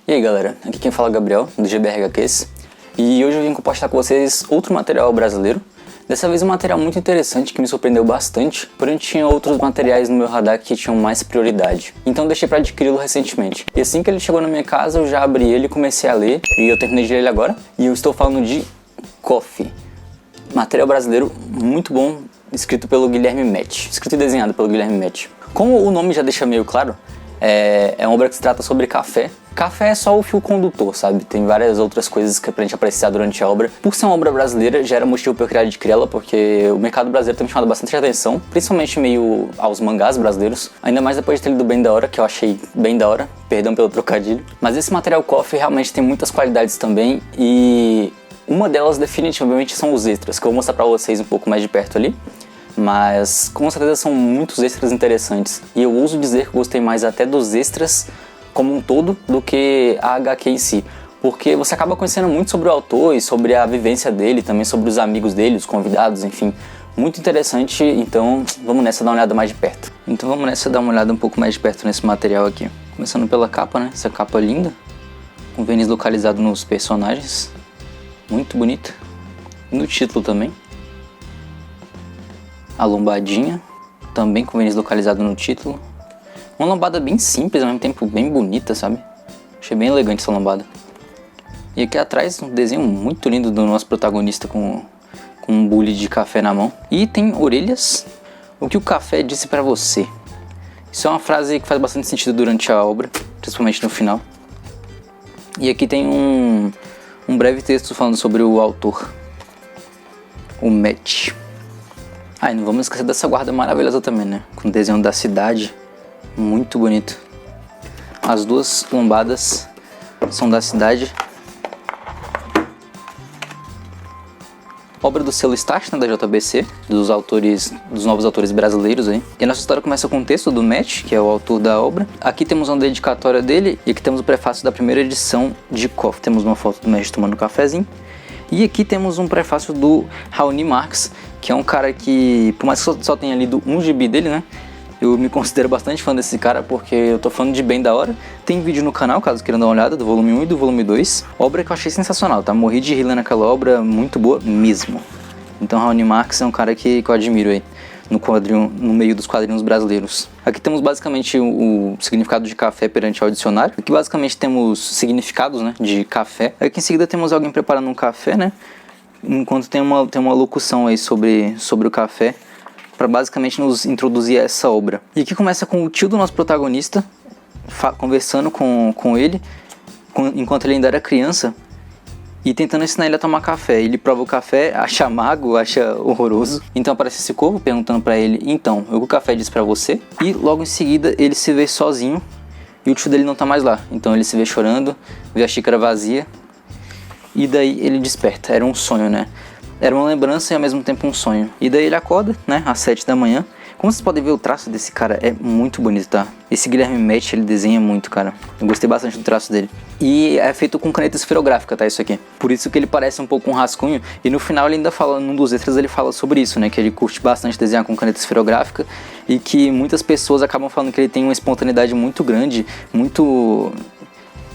E aí galera, aqui quem fala é o Gabriel, do GBRHQs, e hoje eu vim compartilhar com vocês outro material brasileiro. Dessa vez um material muito interessante que me surpreendeu bastante, porém tinha outros materiais no meu radar que tinham mais prioridade. Então deixei para adquiri-lo recentemente. E assim que ele chegou na minha casa eu já abri ele e comecei a ler, e eu terminei de ler ele agora. E eu estou falando de Coffee, material brasileiro muito bom, escrito pelo Guilherme Metz, escrito e desenhado pelo Guilherme Metz. Como o nome já deixa meio claro, é uma obra que se trata sobre café. Café é só o fio condutor, sabe? Tem várias outras coisas que pra gente apreciar durante a obra. Por ser uma obra brasileira, já era motivo pra eu querer adquiri-la, porque o mercado brasileiro tem me chamado bastante atenção, principalmente meio aos mangás brasileiros, ainda mais depois de ter lido Bem da Hora, que eu achei bem da hora, perdão pelo trocadilho. Mas esse material Coffee realmente tem muitas qualidades também, e uma delas definitivamente são os extras, que eu vou mostrar pra vocês um pouco mais de perto ali. Mas com certeza são muitos extras interessantes, e eu ouso dizer que gostei mais até dos extras como um todo do que a HQ em si, porque você acaba conhecendo muito sobre o autor e sobre a vivência dele, também sobre os amigos dele, os convidados, enfim, muito interessante. Então vamos nessa dar uma olhada mais de perto. Então vamos nessa dar uma olhada um pouco mais de perto nesse material aqui. Começando pela capa, né? Essa capa linda, com verniz localizado nos personagens, muito bonita, e no título também. A lombadinha, também com verniz localizado no título. Uma lombada bem simples, ao mesmo tempo bem bonita, sabe? Achei bem elegante essa lombada. E aqui atrás um desenho muito lindo do nosso protagonista com um bule de café na mão. E tem orelhas. O que o café disse pra você? Isso é uma frase que faz bastante sentido durante a obra, principalmente no final. E aqui tem um breve texto falando sobre o autor, o Metz. Ah, e não vamos esquecer dessa guarda maravilhosa também, né? Com o desenho da cidade, muito bonito. As duas lombadas são da cidade. Obra do selo Start, né, da JBC, dos novos autores brasileiros aí. E a nossa história começa com o texto do Metz, que é o autor da obra. Aqui temos uma dedicatória dele, e aqui temos o prefácio da primeira edição de Coffee. Temos uma foto do Metz tomando um cafezinho. E aqui temos um prefácio do Raoni Marx, que é um cara que, por mais que eu só tenha lido um gibi dele, né, eu me considero bastante fã desse cara, porque eu tô falando de Bem da Hora. Tem vídeo no canal, caso queiram dar uma olhada, do volume 1 e do volume 2. Obra que eu achei sensacional, tá? Morri de rir naquela obra, muito boa mesmo. Então Raoni Marx é um cara que eu admiro aí, no meio dos quadrinhos brasileiros. Aqui temos basicamente o significado de café perante ao dicionário. Aqui basicamente temos significados, né, de café. Aqui em seguida temos alguém preparando um café, né? Enquanto tem uma locução aí sobre o café, para basicamente nos introduzir a essa obra. E aqui começa com o tio do nosso protagonista conversando com ele enquanto ele ainda era criança e tentando ensinar ele a tomar café. Ele prova o café, acha amargo, acha horroroso. Então aparece esse corvo perguntando para ele: então, o que o café diz para você? E logo em seguida ele se vê sozinho e o tio dele não tá mais lá. Então ele se vê chorando, vê a xícara vazia e daí ele desperta. Era um sonho, né? Era uma lembrança e ao mesmo tempo um sonho. E daí ele acorda, né, às 7 da manhã. Como vocês podem ver, o traço desse cara é muito bonito, tá? Esse Guilherme Metz, ele desenha muito, cara. Eu gostei bastante do traço dele. E é feito com caneta esferográfica, tá, isso aqui. Por isso que ele parece um pouco um rascunho. E no final ele ainda fala, num dos extras ele fala sobre isso, né? Que ele curte bastante desenhar com caneta esferográfica. E que muitas pessoas acabam falando que ele tem uma espontaneidade muito grande,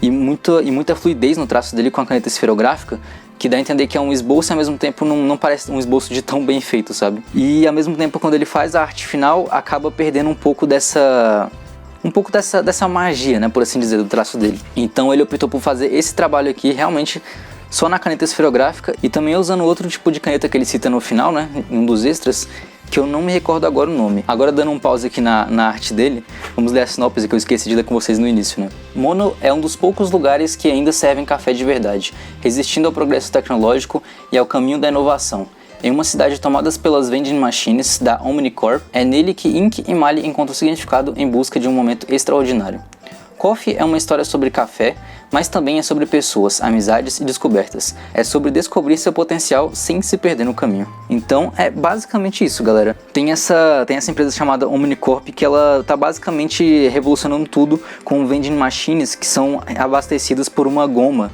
e muita fluidez no traço dele com a caneta esferográfica, que dá a entender que é um esboço e ao mesmo tempo não parece um esboço de tão bem feito, sabe? E ao mesmo tempo, quando ele faz a arte final, acaba perdendo um pouco dessa magia, né, por assim dizer, do traço dele. Então ele optou por fazer esse trabalho aqui realmente só na caneta esferográfica, e também usando outro tipo de caneta que ele cita no final, né, em um dos extras, que eu não me recordo agora o nome. Agora, dando um pause aqui na arte dele, vamos ler a sinopse que eu esqueci de ler com vocês no início, né? Mono é um dos poucos lugares que ainda servem café de verdade, resistindo ao progresso tecnológico e ao caminho da inovação. Em uma cidade tomada pelas vending machines da Omnicorp, é nele que Ink e Mali encontram significado em busca de um momento extraordinário. Coffee é uma história sobre café, mas também é sobre pessoas, amizades e descobertas. É sobre descobrir seu potencial sem se perder no caminho. Então é basicamente isso, galera. Tem essa empresa chamada Omnicorp, que ela tá basicamente revolucionando tudo com vending machines que são abastecidas por uma goma,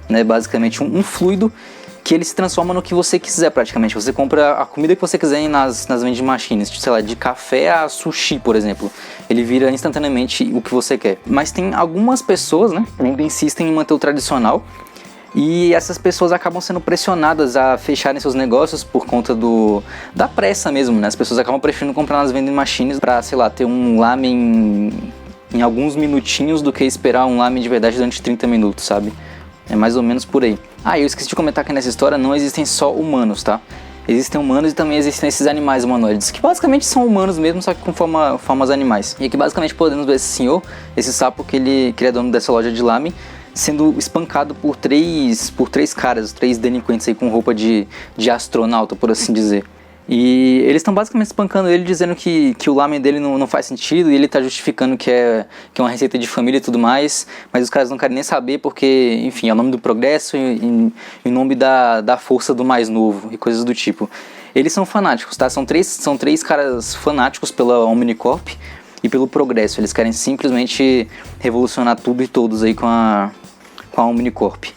né? Basicamente um fluido que ele se transforma no que você quiser praticamente. Você compra a comida que você quiser nas vending machines, sei lá, de café a sushi, por exemplo. Ele vira instantaneamente o que você quer. Mas tem algumas pessoas, né, que ainda insistem em manter o tradicional. E essas pessoas acabam sendo pressionadas a fecharem seus negócios por conta da pressa mesmo, né? As pessoas acabam preferindo comprar nas vending machines pra, sei lá, ter um lamen em alguns minutinhos do que esperar um lamen de verdade durante 30 minutos, sabe? É mais ou menos por aí. Ah, eu esqueci de comentar que nessa história não existem só humanos, tá? Existem humanos e também existem esses animais humanoides, que basicamente são humanos mesmo, só que com formas animais. E aqui basicamente podemos ver esse senhor, esse sapo que ele é dono dessa loja de lamen, sendo espancado por três caras, 3 delinquentes aí com roupa de astronauta, por assim dizer. E eles estão basicamente espancando ele, dizendo que o lamen dele não faz sentido, e ele tá justificando que é uma receita de família e tudo mais, mas os caras não querem nem saber porque, enfim, é o nome do progresso e o nome da força do mais novo e coisas do tipo. Eles são fanáticos, tá? São três caras fanáticos pela Omnicorp e pelo progresso. Eles querem simplesmente revolucionar tudo e todos aí com a Omnicorp.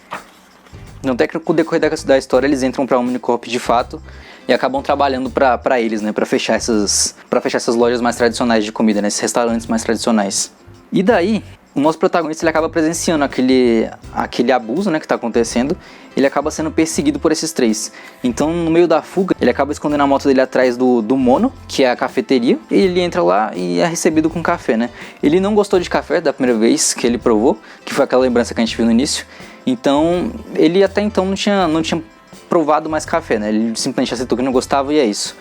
No decorrer da história, eles entram pra Omnicorp de fato e acabam trabalhando para eles, né, para fechar essas lojas mais tradicionais de comida, né, esses restaurantes mais tradicionais. E daí, o nosso protagonista ele acaba presenciando aquele abuso, né, que está acontecendo. Ele acaba sendo perseguido por esses 3. Então, no meio da fuga, ele acaba escondendo a moto dele atrás do Mono, que é a cafeteria. E ele entra lá e é recebido com café, né? Ele não gostou de café da primeira vez que ele provou, que foi aquela lembrança que a gente viu no início. Então, ele até então não tinha provado mais café, né? Ele simplesmente aceitou que não gostava e é isso.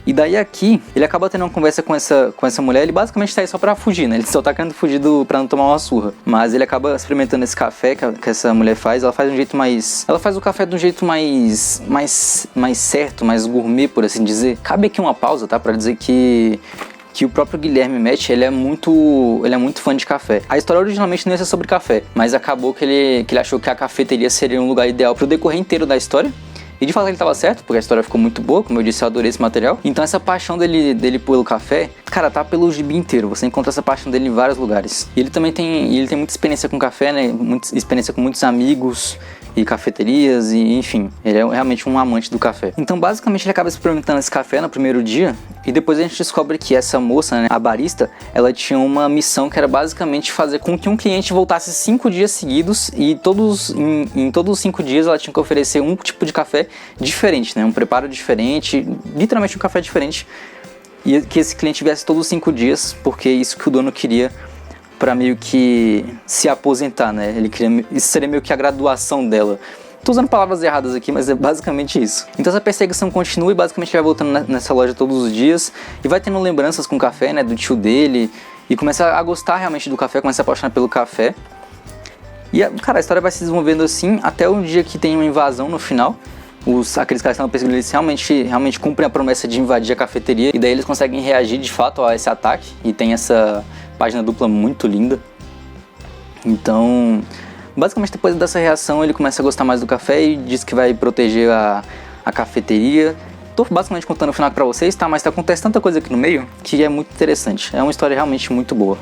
E daí aqui, ele acaba tendo uma conversa com essa mulher. Ele basicamente tá aí só pra fugir, né? Ele só tá querendo fugir pra não tomar uma surra. Mas ele acaba experimentando esse café que essa mulher faz. Ela faz de um jeito mais... Ela faz o café de um jeito mais certo, mais gourmet, por assim dizer. Cabe aqui uma pausa, tá? Pra dizer que o próprio Guilherme Match, ele é muito fã de café. A história originalmente não ia ser sobre café, mas acabou que ele achou que a cafeteria seria um lugar ideal pro decorrer inteiro da história. E de fato ele estava certo, porque a história ficou muito boa, como eu disse, eu adorei esse material. Então essa paixão dele pelo café, cara, tá pelo gibi inteiro. Você encontra essa paixão dele em vários lugares. E ele também tem muita experiência com café, né? Muita experiência com muitos amigos e cafeterias, e enfim, ele é realmente um amante do café. Então basicamente ele acaba experimentando esse café no primeiro dia, e depois a gente descobre que essa moça, né, a barista, ela tinha uma missão que era basicamente fazer com que um cliente voltasse 5 dias seguidos, e em todos os 5 dias ela tinha que oferecer um tipo de café diferente, né, um preparo diferente, literalmente um café diferente, e que esse cliente viesse todos os 5 dias, porque é isso que o dono queria para meio que se aposentar, né? Isso seria meio que a graduação dela. Tô usando palavras erradas aqui, mas é basicamente isso. Então essa perseguição continua e basicamente ele vai voltando nessa loja todos os dias e vai tendo lembranças com o café, né, do tio dele, e começa a gostar realmente do café, começa a se apaixonar pelo café. E, cara, a história vai se desenvolvendo assim até um dia que tem uma invasão no final. Aqueles caras que estão perseguindo eles realmente cumprem a promessa de invadir a cafeteria, e daí eles conseguem reagir de fato a esse ataque, e tem essa página dupla muito linda. Então, basicamente depois dessa reação ele começa a gostar mais do café e diz que vai proteger a cafeteria. Tô basicamente contando o final pra vocês, tá? Mas acontece tanta coisa aqui no meio que é muito interessante. É uma história realmente muito boa.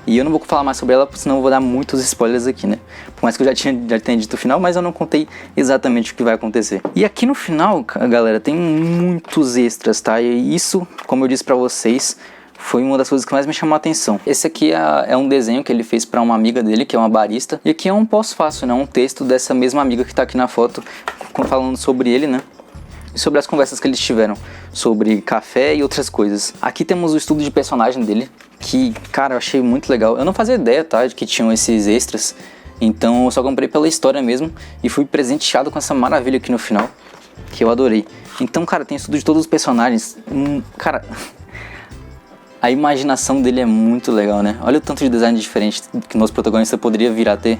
E eu não vou falar mais sobre ela, senão eu vou dar muitos spoilers aqui, né? Por mais que eu já tenha dito o final, mas eu não contei exatamente o que vai acontecer. E aqui no final, galera, tem muitos extras, tá? E isso, como eu disse pra vocês, foi uma das coisas que mais me chamou a atenção. Esse aqui é um desenho que ele fez pra uma amiga dele, que é uma barista. E aqui é um pós-fácil, né? Um texto dessa mesma amiga que tá aqui na foto, falando sobre ele, né? E sobre as conversas que eles tiveram sobre café e outras coisas. Aqui temos o estudo de personagem dele, que, cara, eu achei muito legal. Eu não fazia ideia, tá, de que tinham esses extras. Então eu só comprei pela história mesmo e fui presenteado com essa maravilha aqui no final, que eu adorei. Então, cara, tem estudo de todos os personagens. Cara, a imaginação dele é muito legal, né? Olha o tanto de design diferente que o nosso protagonista poderia vir a ter.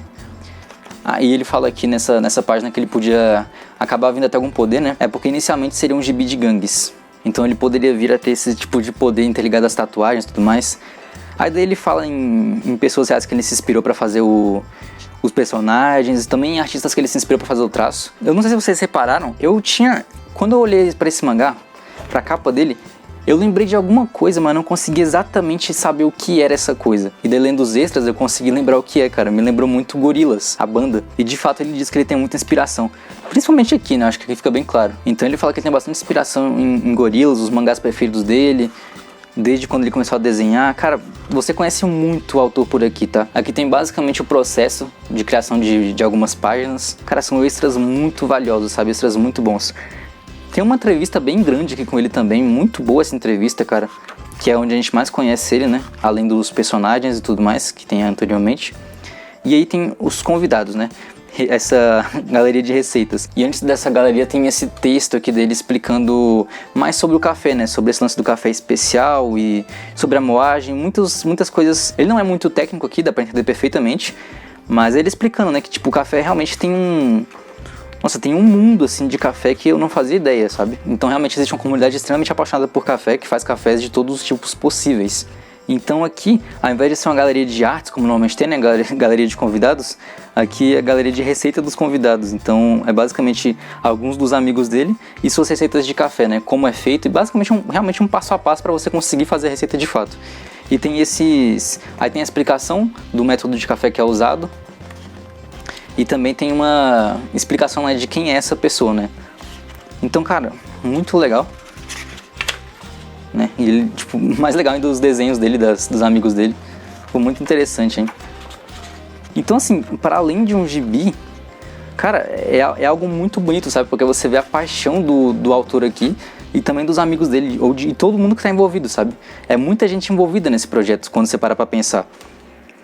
E ele fala aqui nessa página que ele podia acabar vindo até algum poder, né? É porque inicialmente seria um gibi de gangues. Então ele poderia vir a ter esse tipo de poder interligado às tatuagens e tudo mais. Aí daí ele fala em pessoas reais que ele se inspirou pra fazer os personagens, e também em artistas que ele se inspirou pra fazer o traço. Eu não sei se vocês repararam, quando eu olhei pra esse mangá, pra capa dele, Eu lembrei de alguma coisa, mas não consegui exatamente saber o que era essa coisa. E daí lendo os extras eu consegui lembrar o que é, cara. Me lembrou muito Gorillaz, a banda. E de fato ele diz que ele tem muita inspiração. Principalmente aqui, né? Acho que aqui fica bem claro. Então ele fala que ele tem bastante inspiração em Gorillaz, os mangás preferidos dele, desde quando ele começou a desenhar. Cara, você conhece muito o autor por aqui, tá? Aqui tem basicamente o processo de criação de algumas páginas. Cara, são extras muito valiosos, sabe? Extras muito bons. Tem uma entrevista bem grande aqui com ele também, muito boa essa entrevista, cara, que é onde a gente mais conhece ele, né, além dos personagens e tudo mais que tem anteriormente. E aí tem os convidados, né, essa galeria de receitas. E antes dessa galeria tem esse texto aqui dele explicando mais sobre o café, né, sobre esse lance do café especial e sobre a moagem, muitas coisas. Ele não é muito técnico aqui, dá pra entender perfeitamente, mas ele explicando, né, que tipo, o café realmente tem tem um mundo, assim, de café que eu não fazia ideia, sabe? Então, realmente, existe uma comunidade extremamente apaixonada por café, que faz cafés de todos os tipos possíveis. Então, aqui, ao invés de ser uma galeria de artes, como normalmente tem, né, galeria de convidados, aqui é a galeria de receita dos convidados. Então, é basicamente alguns dos amigos dele e suas receitas de café, né? Como é feito e, basicamente, realmente um passo a passo para você conseguir fazer a receita de fato. E tem Aí tem a explicação do método de café que é usado. E também tem uma explicação, né, de quem é essa pessoa, né? Então, cara, muito legal, né? E ele, tipo, mais legal ainda os desenhos dele, dos amigos dele. Ficou muito interessante, hein? Então, assim, para além de um gibi, cara, é algo muito bonito, sabe? Porque você vê a paixão do autor aqui e também dos amigos dele, ou de todo mundo que tá envolvido, sabe? É muita gente envolvida nesse projeto, quando você para pra pensar.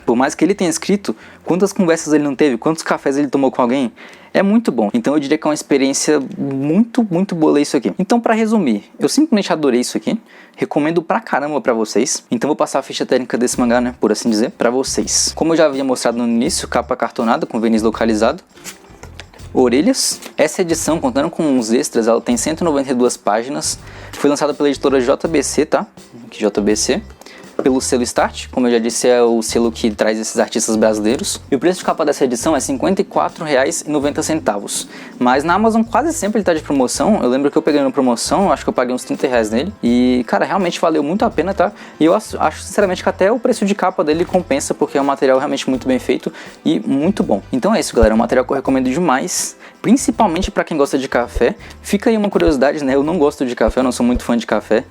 Por mais que ele tenha escrito, quantas conversas ele não teve, quantos cafés ele tomou com alguém, é muito bom. Então eu diria que é uma experiência muito, muito boa ler isso aqui. Então, pra resumir, eu simplesmente adorei isso aqui, recomendo pra caramba pra vocês. Então vou passar a ficha técnica desse mangá, né, por assim dizer, pra vocês. Como eu já havia mostrado no início, capa cartonada com verniz localizado, orelhas. Essa edição, contando com os extras, ela tem 192 páginas, foi lançada pela editora JBC, tá? Aqui, JBC. Pelo selo Start, como eu já disse, é o selo que traz esses artistas brasileiros. E o preço de capa dessa edição é R$ 54,90. Mas na Amazon quase sempre ele tá de promoção. Eu lembro que eu peguei na promoção, acho que eu paguei uns R$ 30 nele. E, cara, realmente valeu muito a pena, tá? E eu acho sinceramente que até o preço de capa dele compensa, porque é um material realmente muito bem feito e muito bom. Então é isso, galera. É um material que eu recomendo demais, principalmente pra quem gosta de café. Fica aí uma curiosidade, né? Eu não gosto de café, eu não sou muito fã de café.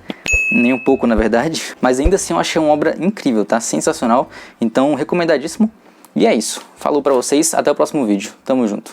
Nem um pouco, na verdade, mas ainda assim eu achei uma obra incrível, tá? Sensacional, então recomendadíssimo. E é isso, falou pra vocês, até o próximo vídeo, tamo junto.